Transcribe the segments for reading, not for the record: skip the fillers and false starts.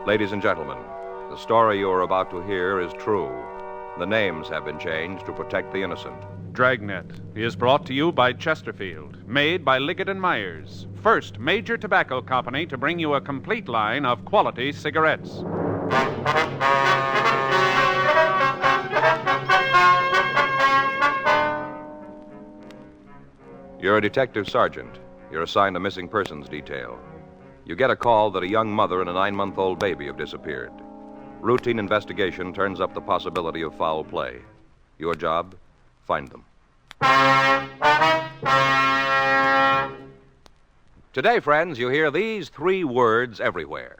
Ladies and gentlemen, the story you are about to hear is true. The names have been changed to protect the innocent. Dragnet is brought to you by Chesterfield, made by Liggett & Myers, first major tobacco company to bring you a complete line of quality cigarettes. You're a detective sergeant. You're assigned a missing persons detail. You get a call that a young mother and a 9-month-old baby have disappeared. Routine investigation turns up the possibility of foul play. Your job? Find them. Today, friends, you hear these 3 words everywhere.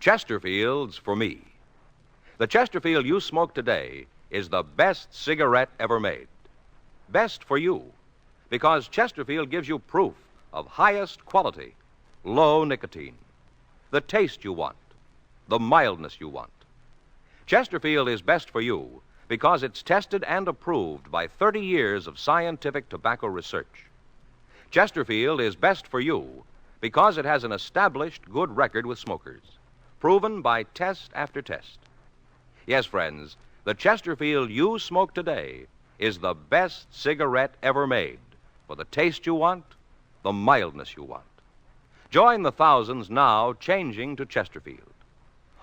Chesterfield's for me. The Chesterfield you smoke today is the best cigarette ever made. Best for you, because Chesterfield gives you proof of highest quality, low nicotine, the taste you want, the mildness you want. Chesterfield is best for you because it's tested and approved by 30 years of scientific tobacco research. Chesterfield is best for you because it has an established good record with smokers, proven by test after test. Yes, friends, the Chesterfield you smoke today is the best cigarette ever made for the taste you want, the mildness you want. Join the thousands now changing to Chesterfield.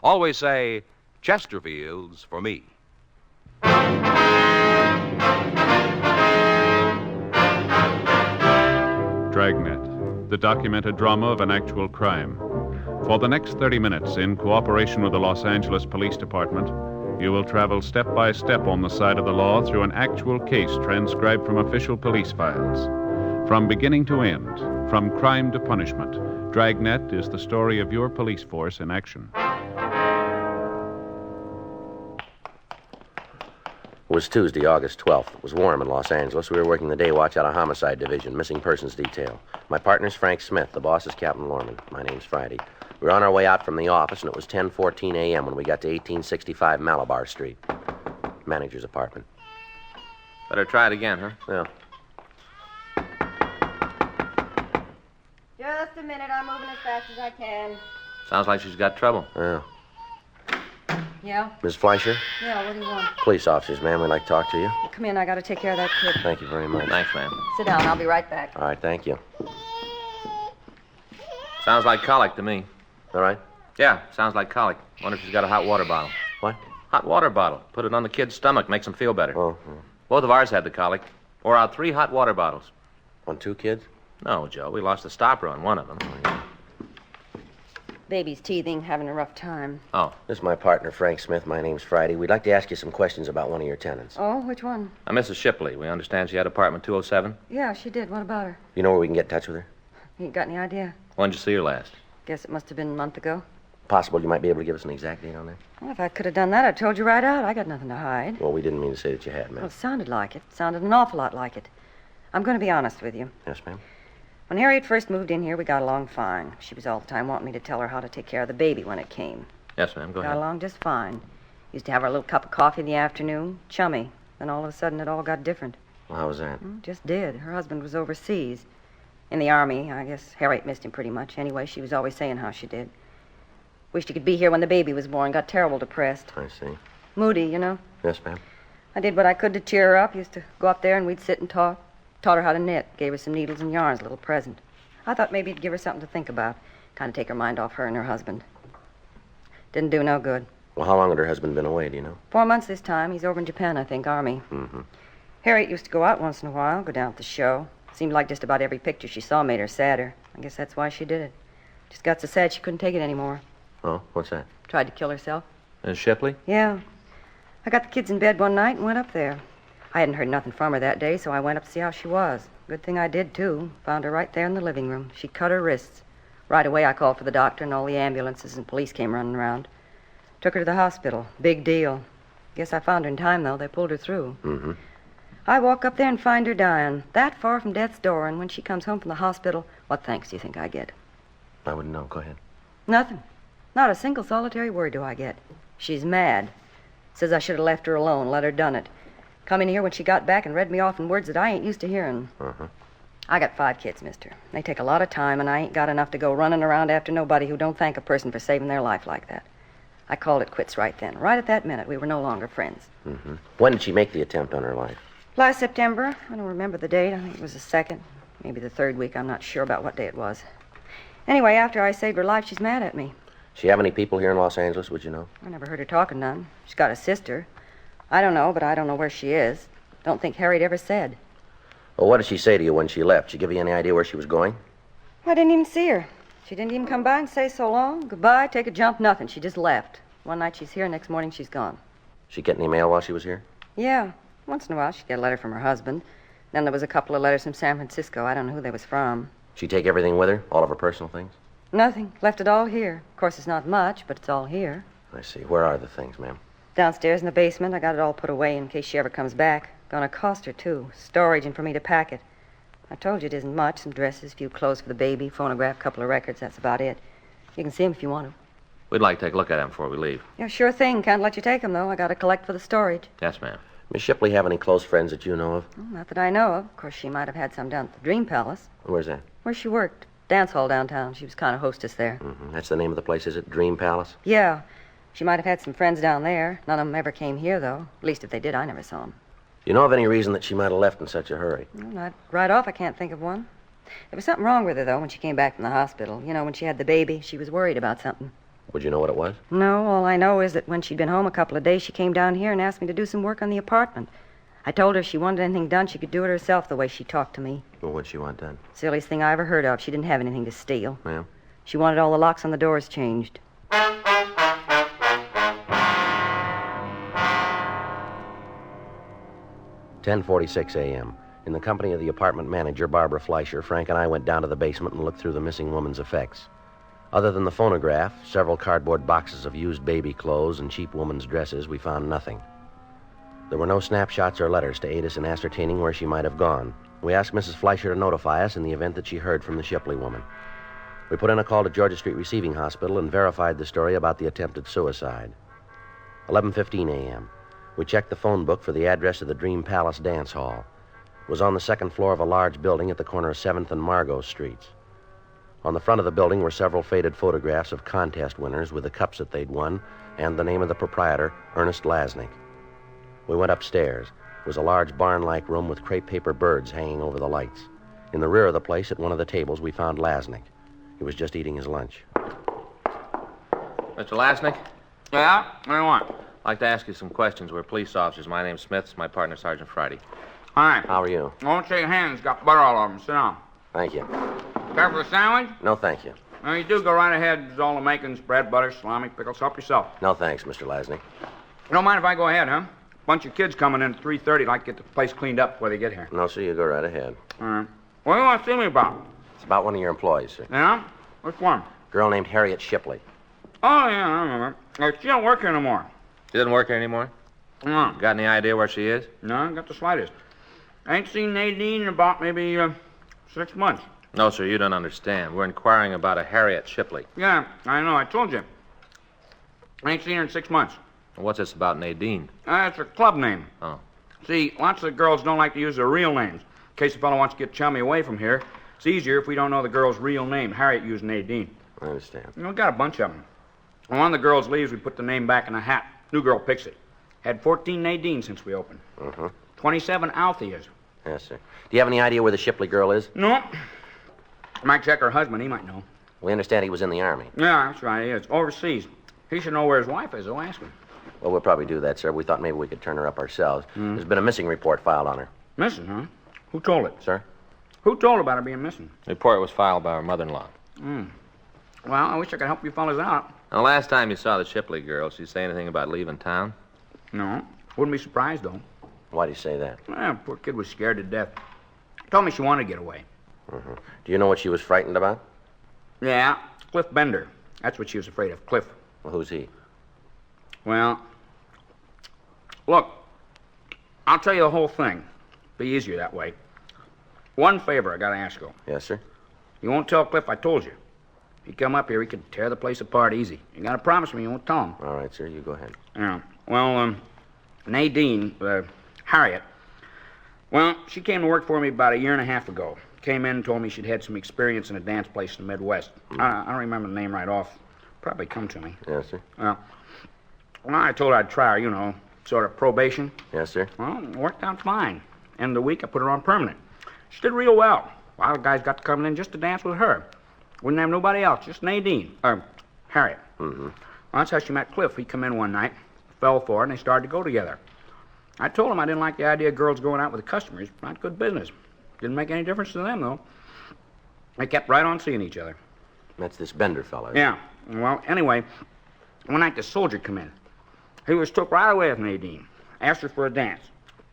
Always say, Chesterfield's for me. Dragnet, the documented drama of an actual crime. For the next 30 minutes, in cooperation with the Los Angeles Police Department, you will travel step by step on the side of the law through an actual case transcribed from official police files. From beginning to end, from crime to punishment, Dragnet is the story of your police force in action. It was Tuesday, August 12th. It was warm in Los Angeles. We were working the day watch out of Homicide Division, missing persons detail. My partner's Frank Smith. The boss is Captain Lorman. My name's Friday. We were on our way out from the office, and it was 10:14 a.m. when we got to 1865 Malabar Street. Manager's apartment. Better try it again, huh? Yeah. Just a minute. I'm moving as fast as I can. Sounds like she's got trouble. Yeah. Yeah? Ms. Fleischer? Yeah, what do you want? Police officers, ma'am. We'd like to talk to you. Come in. I got to take care of that kid. Thank you very much. Thanks, ma'am. Sit down. I'll be right back. All right, thank you. Sounds like colic to me. All right? Yeah, sounds like colic. Wonder if she's got a hot water bottle. What? Hot water bottle. Put it on the kid's stomach. Makes him feel better. Oh. Both of ours had the colic. Wore out 3 hot water bottles. On 2 kids? No, Joe. We lost the stopper on one of them. Baby's teething, having a rough time. Oh. This is my partner, Frank Smith. My name's Friday. We'd like to ask you some questions about one of your tenants. Oh, which one? Mrs. Shipley. We understand she had apartment 207. Yeah, she did. What about her? You know where we can get in touch with her? You got any idea? When'd you see her last? Guess it must have been a month ago. Possible you might be able to give us an exact date on that? Well, if I could have done that, I'd told you right out. I got nothing to hide. Well, we didn't mean to say that you had, Well, ma'am. it sounded like it. Sounded an awful lot like it. I'm going to be honest with you. Yes, ma'am. When Harriet first moved in here, we got along fine. She was all the time wanting me to tell her how to take care of the baby when it came. Yes, ma'am. Go Got ahead. along just fine. Used to have our little cup of coffee in the afternoon. Chummy. Then all of a sudden it all got different. Well, how was that? Just did. Her husband was overseas. In the Army. I guess Harriet missed him pretty much. Anyway, she was always saying how she did. Wished he could be here when the baby was born. Got terrible depressed. I see. Moody, you know. Yes, ma'am. I did what I could to cheer her up. Used to go up there and we'd sit and talk. Taught her how to knit. Gave her some needles and yarns, a little present. I thought maybe it'd give her something to think about. Kind of take her mind off her and her husband. Didn't do no good. Well, how long had her husband been away, do you know? 4 months this time. He's over in Japan, I think, Army. Mm-hmm. Harriet used to go out once in a while, go down at the show. Seemed like just about every picture she saw made her sadder. I guess that's why she did it. Just got so sad she couldn't take it anymore. Oh, what's that? Tried to kill herself. Miss Shipley? Yeah. I got the kids in bed one night and went up there. I hadn't heard nothing from her that day, so I went up to see how she was. Good thing I did, too. Found her right there in the living room. She cut her wrists. Right away, I called for the doctor, and all the ambulances and police came running around. Took her to the hospital. Big deal. Guess I found her in time, though. They pulled her through. Mm-hmm. I walk up there and find her dying, that far from death's door, and when she comes home from the hospital, what thanks do you think I get? I wouldn't know. Go ahead. Nothing. Not a single solitary word do I get. She's mad. Says I should have left her alone, let her done it. Come in here when she got back and read me off in words that I ain't used to hearing. Uh-huh. I got 5 kids, mister. They take a lot of time, and I ain't got enough to go running around after nobody who don't thank a person for saving their life like that. I called it quits right then. Right at that minute, we were no longer friends. Mm-hmm. When did she make the attempt on her life? Last September. I don't remember the date. I think it was the 2nd. Maybe the 3rd week. I'm not sure about what day it was. Anyway, after I saved her life, she's mad at me. She have any people here in Los Angeles, would you know? I never heard her talking none. She's got a sister. I don't know, but I don't know where she is. Don't think Harriet ever said. Well, what did she say to you when she left? She give you any idea where she was going? I didn't even see her. She didn't even come by and say so long. Goodbye, take a jump, nothing. She just left. One night she's here, next morning she's gone. She get any mail while she was here? Yeah. Once in a while she'd get a letter from her husband. Then there was a couple of letters from San Francisco. I don't know who they was from. She take everything with her? All of her personal things? Nothing. Left it all here. Of course, it's not much, but it's all here. I see. Where are the things, ma'am? Downstairs in the basement. I got it all put away in case she ever comes back. Gonna cost her, too. Storage and for me to pack it. I told you it isn't much. Some dresses, a few clothes for the baby, phonograph, couple of records. That's about it. You can see them if you want to. We'd like to take a look at them before we leave. Yeah, sure thing. Can't let you take them, though. I gotta collect for the storage. Yes, ma'am. Miss Shipley have any close friends that you know of? Well, not that I know of. Of course, she might have had some down at the Dream Palace. Where's that? Where she worked. Dance hall downtown. She was kind of hostess there. Mm-hmm. That's the name of the place, is it? Dream Palace? Yeah. She might have had some friends down there. None of them ever came here, though. At least if they did, I never saw them. You know of any reason that she might have left in such a hurry? Well, not right off, I can't think of one. There was something wrong with her, though, when she came back from the hospital. You know, when she had the baby, she was worried about something. Would you know what it was? No, all I know is that when she'd been home a couple of days, she came down here and asked me to do some work on the apartment. I told her if she wanted anything done, she could do it herself the way she talked to me. Well, what'd she want done? Silliest thing I ever heard of. She didn't have anything to steal. Ma'am? She wanted all the locks on the doors changed. "10:46 a.m. In the company of the apartment manager, Barbara Fleischer, Frank and I went down to the basement and looked through the missing woman's effects. Other than the phonograph, several cardboard boxes of used baby clothes, and cheap woman's dresses, we found nothing. There were no snapshots or letters to aid us in ascertaining where she might have gone. We asked Mrs. Fleischer to notify us in the event that she heard from the Shipley woman. We put in a call to Georgia Street Receiving Hospital and verified the story about the attempted suicide. 11:15 a.m. We checked the phone book for the address of the Dream Palace Dance Hall. It was on the 2nd floor of a large building at the corner of 7th and Margot Streets. On the front of the building were several faded photographs of contest winners with the cups that they'd won and the name of the proprietor, Ernest Lasnik. We went upstairs. It was a large barn-like room with crepe paper birds hanging over the lights. In the rear of the place, at one of the tables, we found Lasnik. He was just eating his lunch. Mr. Lasnik, Yeah? What do you want? I'd like to ask you some questions. We're police officers. My name's Smith. It's my partner, Sergeant Friday. Hi. How are you? Won't shake hands. Got butter all over them. Sit down. Thank you. Care for a sandwich? No, thank you. Well, you do go right ahead. There's all the makings, bread, butter, salami, pickles. Help yourself. No, thanks, Mr. Lasnik. You don't mind if I go ahead, huh? Bunch of kids coming in at 3:30. Like to get the place cleaned up before they get here. No, sir, you go right ahead. All right. What do you want to see me about? It's about one of your employees, sir. Yeah? Which one? Girl named Harriet Shipley. Oh, yeah, I remember. She don't work here no more. She doesn't work here anymore? No. Got any idea where she is? No, got the slightest. I ain't seen Nadine in about maybe 6 months. No, sir, you don't understand. We're inquiring about a Harriet Shipley. Yeah, I know. I told you. I ain't seen her in 6 months. What's this about Nadine? That's her club name. Oh. See, lots of girls don't like to use their real names. In case a fellow wants to get chummy away from here, it's easier if we don't know the girl's real name. Harriet used Nadine. I understand. You know, we got a bunch of them. When one of the girls leaves, we put the name back in a hat. New girl picks it. Had 14 Nadine since we opened. 27 Altheas. Yes, sir. Do you have any idea where the Shipley girl is? No. Might check her husband. He might know. We understand he was in the Army. Yeah, that's right. He is. Overseas. He should know where his wife is, though. Ask him. Well, we'll probably do that, sir. We thought maybe we could turn her up ourselves. There's been a missing report filed on her. Missing, huh? Who told it? Sir? Who told about her being missing? The report was filed by her mother-in-law. Well, I wish I could help you fellas out. And the last time you saw the Shipley girl, she say anything about leaving town? No. Wouldn't be surprised, though. Why do you say that? Well, poor kid was scared to death. Told me she wanted to get away. Do you know what she was frightened about? Yeah, Cliff Bender. That's what she was afraid of, Cliff. Well, who's he? Well, look, I'll tell you the whole thing. Be easier that way. One favor I gotta ask you. Yes, sir. You won't tell Cliff I told you. If he come up here, he could tear the place apart easy. You gotta promise me you won't tell him. All right, sir. You go ahead. Yeah. Well, Nadine, Harriet, well, she came to work for me about 1.5 years ago. Came in and told me she'd had some experience in a dance place in the Midwest. I don't remember the name right off. Probably come to me. Yes, sir. Well, Well, I told her I'd try her, sort of probation. Yes, sir. Well, it worked out fine. End of the week, I put her on permanent. She did real well. A lot of guys got to come in just to dance with her. Wouldn't have nobody else, just Nadine. Harriet. Mm-hmm. Well, that's how she met Cliff. He come in one night, fell for it, and they started to go together. I told him I didn't like the idea of girls going out with the customers. Not good business. Didn't make any difference to them, though. They kept right on seeing each other. That's this Bender fella. Yeah. Well, anyway, one night the soldier come in. He was took right away with Nadine. Asked her for a dance.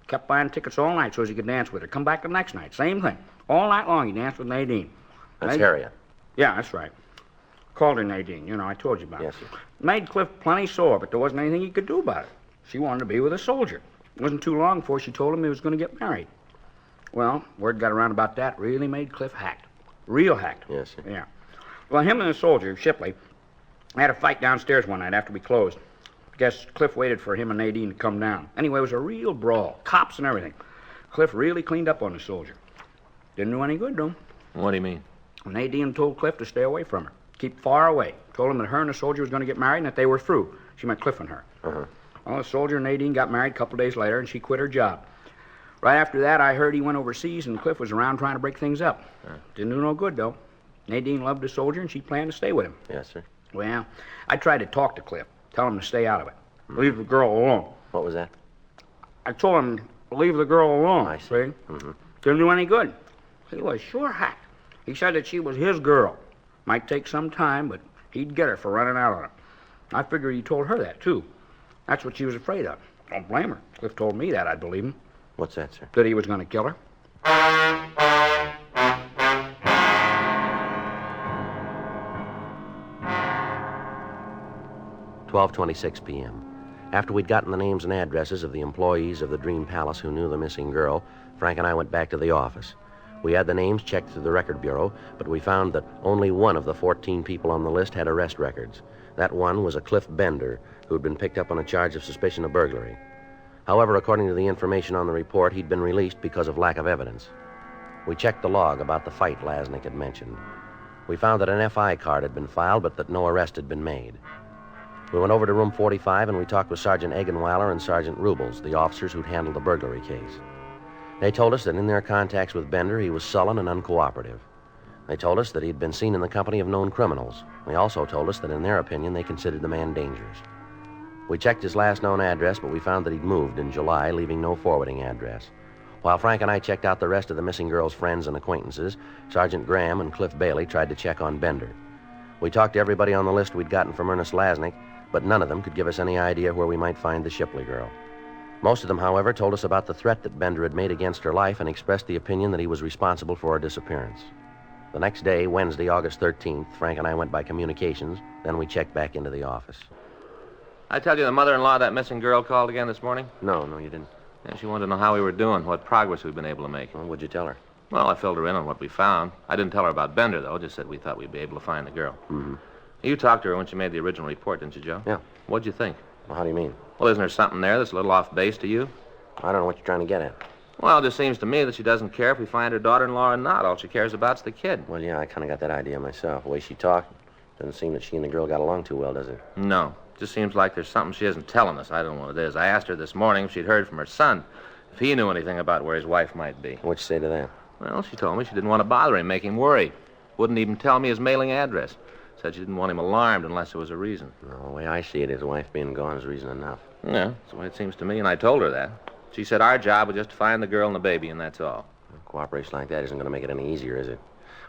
Kept buying tickets all night so as he could dance with her. Come back the next night. Same thing. All night long he danced with Nadine. That's Harriet. Yeah, that's right. Called her Nadine. I told you about it. Yes, sir. Made Cliff plenty sore, but there wasn't anything he could do about it. She wanted to be with a soldier. It wasn't too long before she told him he was going to get married. Well, word got around about that. Really made Cliff hacked. Real hacked. Yes, sir. Yeah. Well, him and the soldier, Shipley, had a fight downstairs one night after we closed. Guess Cliff waited for him and Nadine to come down. Anyway, it was a real brawl. Cops and everything. Cliff really cleaned up on the soldier. Didn't do any good to him. What do you mean? Nadine told Cliff to stay away from her. Keep far away. Told him that her and the soldier was going to get married and that they were through. She meant Cliff and her. Uh-huh. Well, the soldier and Nadine got married a couple days later, and she quit her job. Right after that, I heard he went overseas, and Cliff was around trying to break things up. Didn't do no good, though. Nadine loved the soldier, and she planned to stay with him. Yes, sir. Well, I tried to talk to Cliff, tell him to stay out of it. Leave the girl alone. What was that? I told him to leave the girl alone. I see. Mm-hmm. Didn't do any good. He was sure hacked. He said that she was his girl. Might take some time, but he'd get her for running out on him. I figured he told her that, too. That's what she was afraid of. Don't blame her. Cliff told me that, I'd believe him. What's that, sir? That he was going to kill her. 12:26 p.m. After we'd gotten the names and addresses of the employees of the Dream Palace who knew the missing girl, Frank and I went back to the office. We had the names checked through the record bureau, but we found that only one of the 14 people on the list had arrest records. That one was a Cliff Bender, who'd been picked up on a charge of suspicion of burglary. However, according to the information on the report, he'd been released because of lack of evidence. We checked the log about the fight Lasnik had mentioned. We found that an FI card had been filed, but that no arrest had been made. We went over to room 45 and we talked with Sergeant Eggenweiler and Sergeant Rubles, the officers who'd handled the burglary case. They told us that in their contacts with Bender, he was sullen and uncooperative. They told us that he'd been seen in the company of known criminals. They also told us that in their opinion, they considered the man dangerous. We checked his last known address, but we found that he'd moved in July, leaving no forwarding address. While Frank and I checked out the rest of the missing girl's friends and acquaintances, Sergeant Graham and Cliff Bailey tried to check on Bender. We talked to everybody on the list we'd gotten from Ernest Lasnik, but none of them could give us any idea where we might find the Shipley girl. Most of them, however, told us about the threat that Bender had made against her life and expressed the opinion that he was responsible for her disappearance. The next day, Wednesday, August 13th, Frank and I went by communications, then we checked back into the office. I tell you the mother-in-law of that missing girl called again this morning? No, you didn't. Yeah, she wanted to know how we were doing, what progress we've been able to make. Well, what'd you tell her? Well, I filled her in on what we found. I didn't tell her about Bender, though, just said we thought we'd be able to find the girl. Mm-hmm. You talked to her when she made the original report, didn't you, Joe? Yeah. What'd you think? Well, how do you mean? Well, isn't there something there that's a little off base to you? I don't know what you're trying to get at. Well, it just seems to me that she doesn't care if we find her daughter-in-law or not. All she cares about's the kid. Well, yeah, I kind of got that idea myself. The way she talked, doesn't seem that she and the girl got along too well, does it? No. Just seems like there's something she isn't telling us. I don't know what it is. I asked her this morning if she'd heard from her son, if he knew anything about where his wife might be. What'd you say to that? Well, she told me she didn't want to bother him, make him worry. Wouldn't even tell me his mailing address. Said she didn't want him alarmed unless there was a reason. No, the way I see it, his wife being gone is reason enough. Yeah, that's the way it seems to me, and I told her that. She said our job was just to find the girl and the baby, and that's all. Cooperation like that isn't going to make it any easier, is it?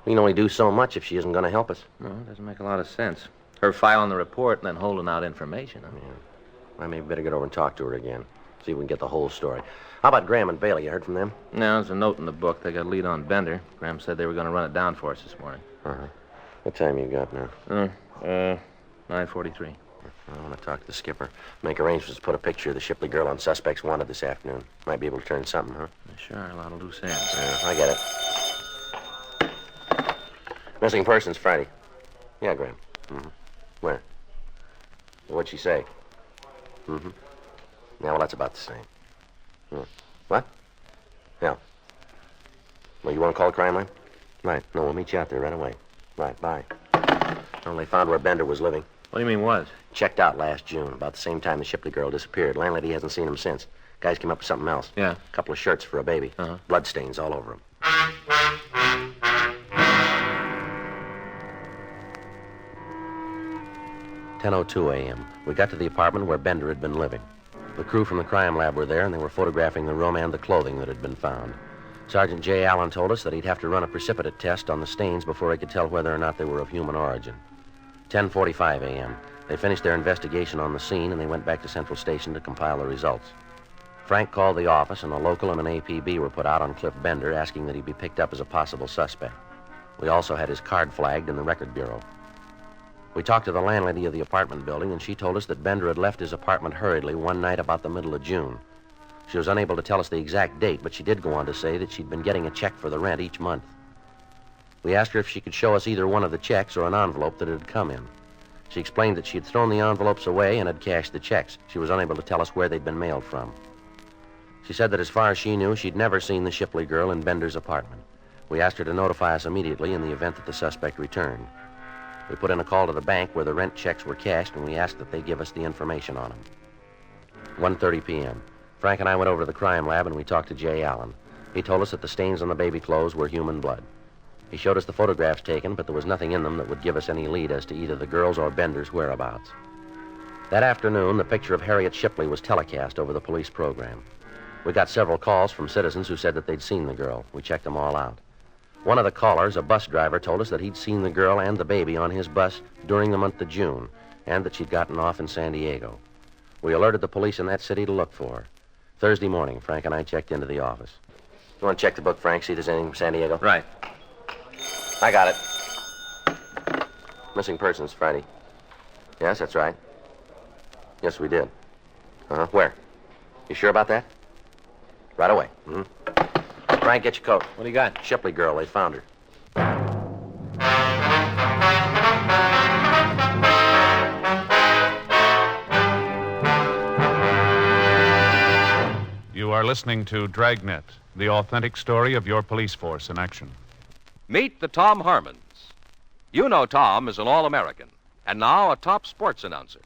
We can only do so much if she isn't going to help us. No, it doesn't make a lot of sense. Her filing the report and then holding out information. Huh? Yeah. I maybe better get over and talk to her again. See if we can get the whole story. How about Graham and Bailey? You heard from them? No, there's a note in the book. They got a lead on Bender. Graham said they were going to run it down for us this morning. Uh-huh. What time you got now? 9:43. I want to talk to the skipper. Make arrangements to put a picture of the Shipley girl on suspects wanted this afternoon. Might be able to turn something, huh? Sure, a lot of loose ends. Yeah, I get it. Missing persons Friday. Yeah, Graham. Mm-hmm. Where? What'd she say? Mm-hmm. Yeah, well, that's about the same. Yeah. What? Yeah. Well, you want to call the crime line? Right. No, we'll meet you out there right away. Right, bye. Well, they found where Bender was living. What do you mean was? Checked out last June, about the same time the Shipley girl disappeared. Landlady hasn't seen him since. Guys came up with something else. Yeah. A couple of shirts for a baby. Uh-huh. Bloodstains all over him. 10:02 a.m. We got to the apartment where Bender had been living. The crew from the crime lab were there, and they were photographing the room and the clothing that had been found. Sergeant J. Allen told us that he'd have to run a precipitate test on the stains before he could tell whether or not they were of human origin. 10:45 a.m. They finished their investigation on the scene, and they went back to Central Station to compile the results. Frank called the office, and a local and an APB were put out on Cliff Bender, asking that he be picked up as a possible suspect. We also had his card flagged in the record bureau. We talked to the landlady of the apartment building, and she told us that Bender had left his apartment hurriedly one night about the middle of June. She was unable to tell us the exact date, but she did go on to say that she'd been getting a check for the rent each month. We asked her if she could show us either one of the checks or an envelope that it had come in. She explained that she had thrown the envelopes away and had cashed the checks. She was unable to tell us where they'd been mailed from. She said that as far as she knew, she'd never seen the Shipley girl in Bender's apartment. We asked her to notify us immediately in the event that the suspect returned. We put in a call to the bank where the rent checks were cashed, and we asked that they give us the information on them. 1:30 p.m. Frank and I went over to the crime lab, and we talked to Jay Allen. He told us that the stains on the baby clothes were human blood. He showed us the photographs taken, but there was nothing in them that would give us any lead as to either the girl's or Bender's whereabouts. That afternoon, the picture of Harriet Shipley was telecast over the police program. We got several calls from citizens who said that they'd seen the girl. We checked them all out. One of the callers, a bus driver, told us that he'd seen the girl and the baby on his bus during the month of June, and that she'd gotten off in San Diego. We alerted the police in that city to look for her. Thursday morning, Frank and I checked into the office. You want to check the book, Frank, see if there's anything from San Diego? Right. I got it. Missing persons, Friday. Yes, that's right. Yes, we did. Uh-huh. Where? You sure about that? Right away. Mm-hmm. Frank, get your coat. What do you got? Shipley girl, they found her. You are listening to Dragnet, the authentic story of your police force in action. Meet the Tom Harmons. You know Tom is an All-American, and now a top sports announcer.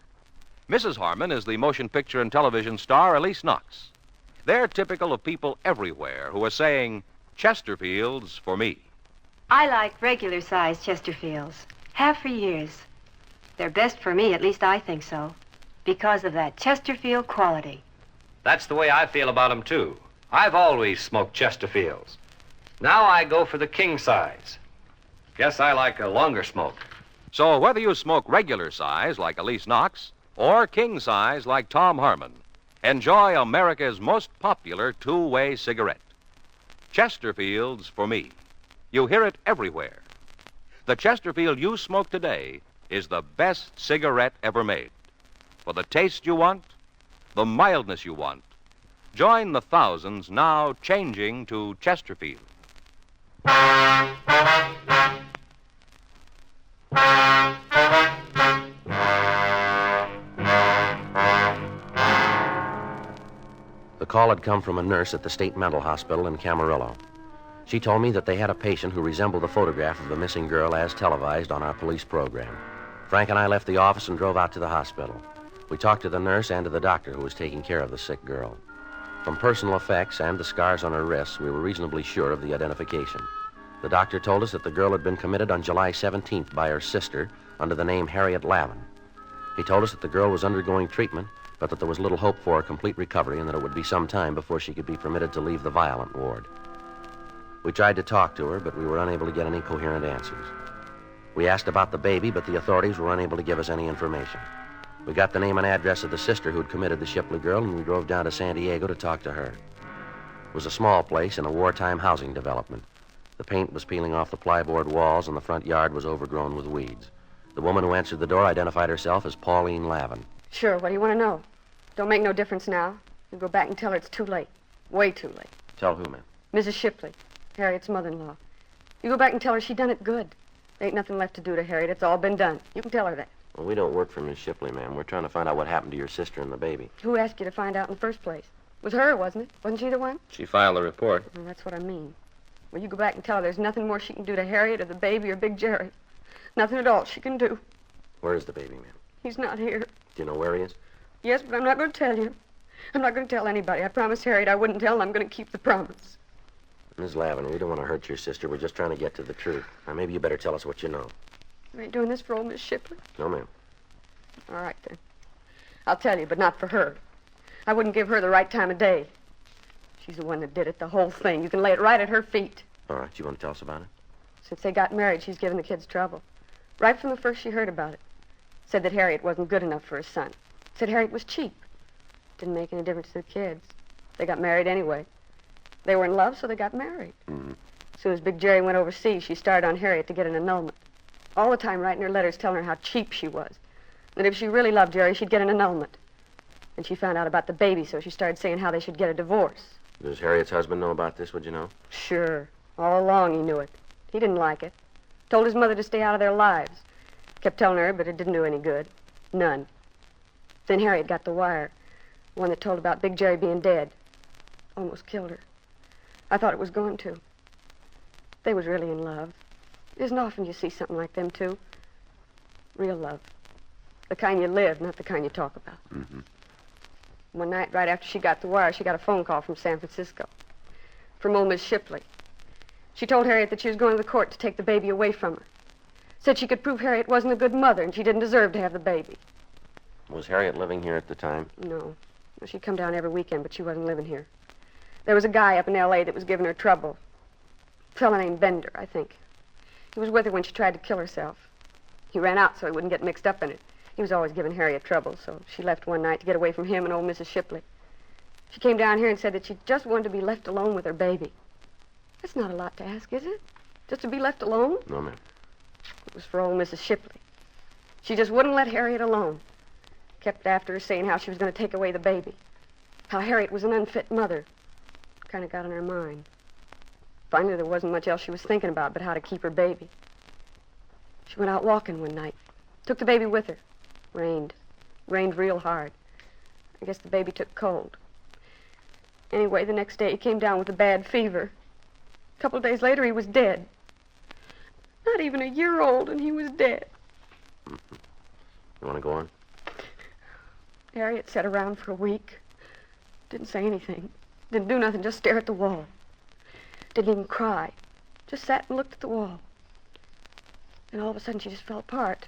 Mrs. Harmon is the motion picture and television star Elise Knox. They're typical of people everywhere who are saying, Chesterfields for me. I like regular-sized Chesterfields. Have for years. They're best for me, at least I think so, because of that Chesterfield quality. That's the way I feel about them, too. I've always smoked Chesterfields. Now I go for the king size. Guess I like a longer smoke. So whether you smoke regular size like Elise Knox or king size like Tom Harmon, enjoy America's most popular two-way cigarette. Chesterfields for me. You hear it everywhere. The Chesterfield you smoke today is the best cigarette ever made. For the taste you want, the mildness you want, join the thousands now changing to Chesterfield. The call had come from a nurse at the State Mental Hospital in Camarillo. She told me that they had a patient who resembled the photograph of the missing girl as televised on our police program. Frank and I left the office and drove out to the hospital. We talked to the nurse and to the doctor who was taking care of the sick girl. From personal effects and the scars on her wrists, we were reasonably sure of the identification. The doctor told us that the girl had been committed on July 17th by her sister under the name Harriet Lavin. He told us that the girl was undergoing treatment, but that there was little hope for a complete recovery and that it would be some time before she could be permitted to leave the violent ward. We tried to talk to her, but we were unable to get any coherent answers. We asked about the baby, but the authorities were unable to give us any information. We got the name and address of the sister who'd committed the Shipley girl, and we drove down to San Diego to talk to her. It was a small place in a wartime housing development. The paint was peeling off the plyboard walls, and the front yard was overgrown with weeds. The woman who answered the door identified herself as Pauline Lavin. Sure, what do you want to know? Don't make no difference now. You go back and tell her it's too late. Way too late. Tell who, ma'am? Mrs. Shipley, Harriet's mother-in-law. You go back and tell her she done it good. There ain't nothing left to do to Harriet. It's all been done. You can tell her that. Well, we don't work for Miss Shipley, ma'am. We're trying to find out what happened to your sister and the baby. Who asked you to find out in the first place? It was her, wasn't it? Wasn't she the one? She filed a report. Well, that's what I mean. Well, you go back and tell her there's nothing more she can do to Harriet or the baby or Big Jerry. Nothing at all she can do. Where is the baby, ma'am? He's not here. Do you know where he is? Yes, but I'm not going to tell you. I'm not going to tell anybody. I promised Harriet I wouldn't tell, and I'm going to keep the promise. Miss Lavin, we don't want to hurt your sister. We're just trying to get to the truth. Now, maybe you better tell us what you know. You ain't doing this for old Miss Shipley? No, ma'am. All right, then. I'll tell you, but not for her. I wouldn't give her the right time of day. She's the one that did it, the whole thing. You can lay it right at her feet. All right, you want to tell us about it? Since they got married, she's given the kids trouble. Right from the first she heard about it. Said that Harriet wasn't good enough for her son. Said Harriet was cheap. Didn't make any difference to the kids. They got married anyway. They were in love, so they got married. Mm-hmm. As soon as Big Jerry went overseas, she started on Harriet to get an annulment. All the time writing her letters telling her how cheap she was. That if she really loved Jerry, she'd get an annulment. And she found out about the baby, so she started saying how they should get a divorce. Does Harriet's husband know about this, would you know? Sure. All along he knew it. He didn't like it. Told his mother to stay out of their lives. Kept telling her, but it didn't do any good. None. Then Harriet got the wire. The one that told about Big Jerry being dead. Almost killed her. I thought it was going to. They was really in love. It isn't often you see something like them two. Real love. The kind you live, not the kind you talk about. Mm-hmm. One night, right after she got the wire, she got a phone call from San Francisco. From old Miss Shipley. She told Harriet that she was going to the court to take the baby away from her. Said she could prove Harriet wasn't a good mother and she didn't deserve to have the baby. Was Harriet living here at the time? No. Well, she'd come down every weekend, but she wasn't living here. There was a guy up in L.A. that was giving her trouble. A fella named Bender, I think. He was with her when she tried to kill herself. He ran out so he wouldn't get mixed up in it. He was always giving Harriet trouble, so she left one night to get away from him and old Mrs. Shipley. She came down here and said that she just wanted to be left alone with her baby. That's not a lot to ask, is it? Just to be left alone? No, ma'am. It was for old Mrs. Shipley. She just wouldn't let Harriet alone. Kept after her saying how she was going to take away the baby. How Harriet was an unfit mother. Kind of got on her mind. Finally, there wasn't much else she was thinking about but how to keep her baby. She went out walking one night. Took the baby with her. Rained. Rained real hard. I guess the baby took cold. Anyway, the next day he came down with a bad fever. A couple of days later, he was dead. Not even a year old, and he was dead. Mm-hmm. You want to go on? Harriet sat around for a week. Didn't say anything. Didn't do nothing, just stare at the wall. Didn't even cry. Just sat and looked at the wall. And all of a sudden, she just fell apart.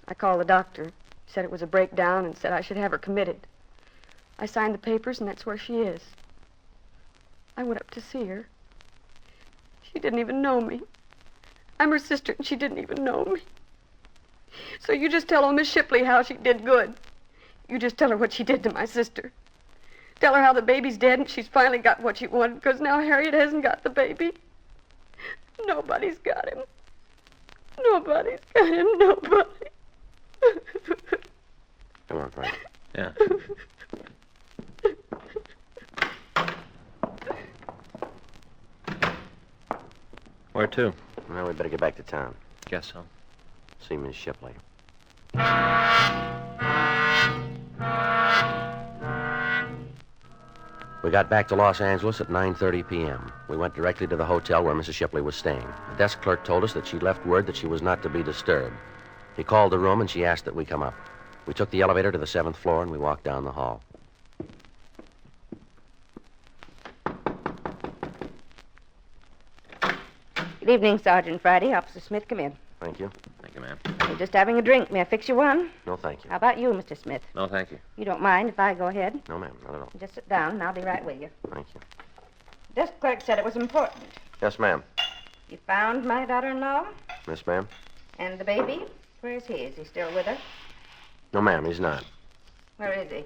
I called the doctor. He said it was a breakdown and said I should have her committed. I signed the papers, and that's where she is. I went up to see her. She didn't even know me. I'm her sister, and she didn't even know me. So you just tell old Miss Shipley how she did good. You just tell her what she did to my sister. Tell her how the baby's dead, and she's finally got what she wanted, because now Harriet hasn't got the baby. Nobody's got him. Nobody's got him, nobody. Come on, Frank. Yeah. Where to? Well, we better get back to town. Guess so. See Miss Shipley. We got back to Los Angeles at 9:30 p.m. We went directly to the hotel where Mrs. Shipley was staying. The desk clerk told us that she left word that she was not to be disturbed. He called the room, and she asked that we come up. We took the elevator to the 7th floor, and we walked down the hall. Good evening, Sergeant Friday. Officer Smith, come in. Thank you. Thank you, ma'am. We're just having a drink. May I fix you one? No, thank you. How about you, Mr. Smith? No, thank you. You don't mind if I go ahead? No, ma'am, not at all. Just sit down, and I'll be right with you. Thank you. Desk clerk said it was important. Yes, ma'am. You found my daughter-in-law? Yes, ma'am. And the baby? Where's he? Is he still with her? No, ma'am, he's not. Where is he?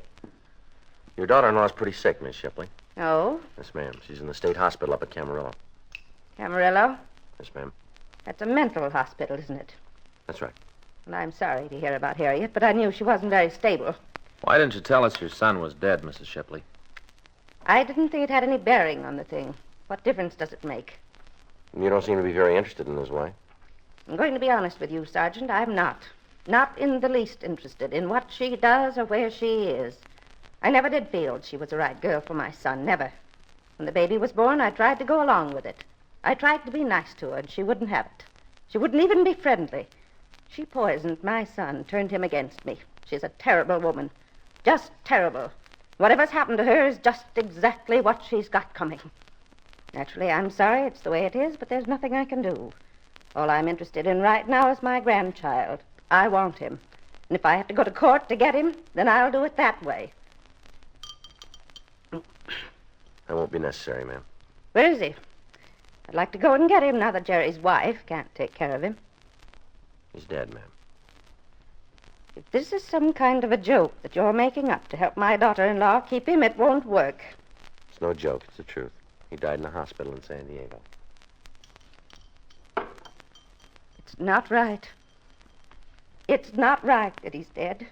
Your daughter-in-law's pretty sick, Miss Shipley. Oh? Yes, ma'am. She's in the state hospital up at Camarillo. Camarillo? Yes, ma'am. That's a mental hospital, isn't it? That's right. Well, I'm sorry to hear about Harriet, but I knew she wasn't very stable. Why didn't you tell us your son was dead, Mrs. Shipley? I didn't think it had any bearing on the thing. What difference does it make? You don't seem to be very interested in his wife. I'm going to be honest with you, Sergeant. I'm not. Not in the least interested in what she does or where she is. I never did feel she was the right girl for my son, never. When the baby was born, I tried to go along with it. I tried to be nice to her, and she wouldn't have it. She wouldn't even be friendly. She poisoned my son, turned him against me. She's a terrible woman. Just terrible. Whatever's happened to her is just exactly what she's got coming. Naturally, I'm sorry it's the way it is, but there's nothing I can do. All I'm interested in right now is my grandchild. I want him. And if I have to go to court to get him, then I'll do it that way. That won't be necessary, ma'am. Where is he? I'd like to go and get him now that Jerry's wife can't take care of him. He's dead, ma'am. If this is some kind of a joke that you're making up to help my daughter-in-law keep him, it won't work. It's no joke. It's the truth. He died in a hospital in San Diego. It's not right. It's not right that he's dead.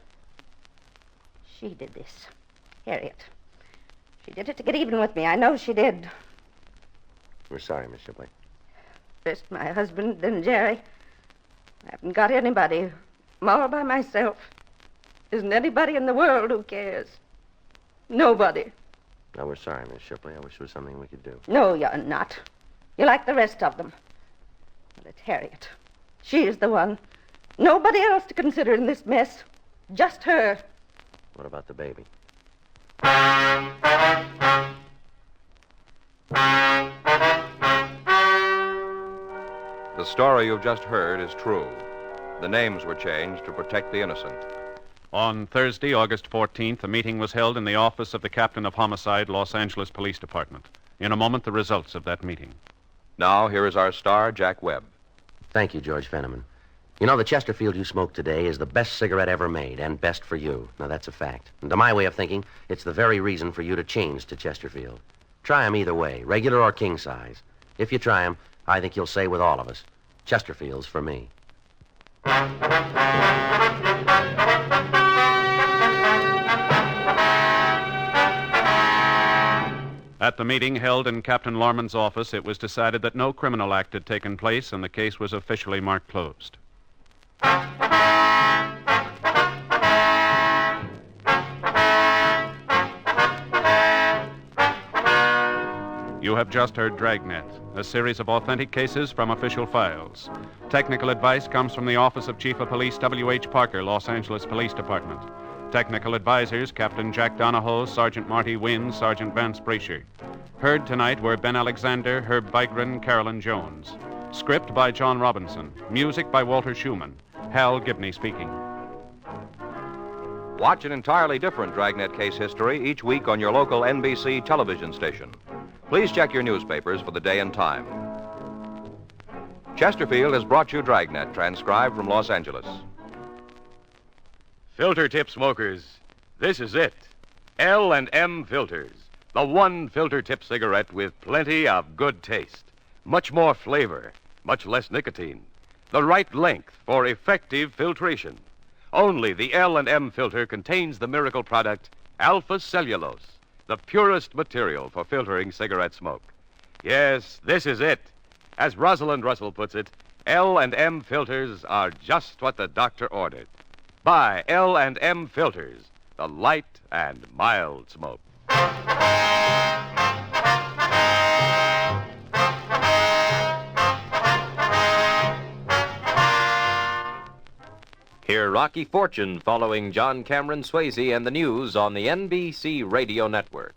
She did this. Harriet. She did it to get even with me. I know she did. We're sorry, Miss Shipley. First my husband, then Jerry. I haven't got anybody. I'm all by myself. Isn't anybody in the world who cares? Nobody. No, we're sorry, Miss Shipley. I wish there was something we could do. No, you're not. You're like the rest of them. Well, it's Harriet. She's the one. Nobody else to consider in this mess. Just her. What about the baby? The story you've just heard is true. The names were changed to protect the innocent. On Thursday, August 14th, a meeting was held in the office of the Captain of Homicide, Los Angeles Police Department. In a moment, the results of that meeting. Now, here is our star, Jack Webb. Thank you, George Fenneman. You know, the Chesterfield you smoked today is the best cigarette ever made, and best for you. Now, that's a fact. And to my way of thinking, it's the very reason for you to change to Chesterfield. Try 'em either way, regular or king size. If you try 'em, I think you'll say with all of us, Chesterfield's for me. At the meeting held in Captain Lorman's office, it was decided that no criminal act had taken place, and the case was officially marked closed. You have just heard Dragnet, a series of authentic cases from official files. Technical advice comes from the Office of Chief of Police W.H. Parker, Los Angeles Police Department. Technical advisors, Captain Jack Donahoe, Sergeant Marty Wynn, Sergeant Vance Brasher. Heard tonight were Ben Alexander, Herb Vigran, Carolyn Jones. Script by John Robinson. Music by Walter Schumann. Hal Gibney speaking. Watch an entirely different Dragnet case history each week on your local NBC television station. Please check your newspapers for the day and time. Chesterfield has brought you Dragnet, transcribed from Los Angeles. Filter tip smokers, this is it. L&M Filters, the one filter tip cigarette with plenty of good taste, much more flavor, much less nicotine, the right length for effective filtration. Only the L&M filter contains the miracle product alpha cellulose, the purest material for filtering cigarette smoke. Yes, this is it. As Rosalind Russell puts it, L&M filters are just what the doctor ordered. Buy L&M filters, the light and mild smoke. Hear Rocky Fortune following John Cameron Swayze and the news on the NBC Radio Network.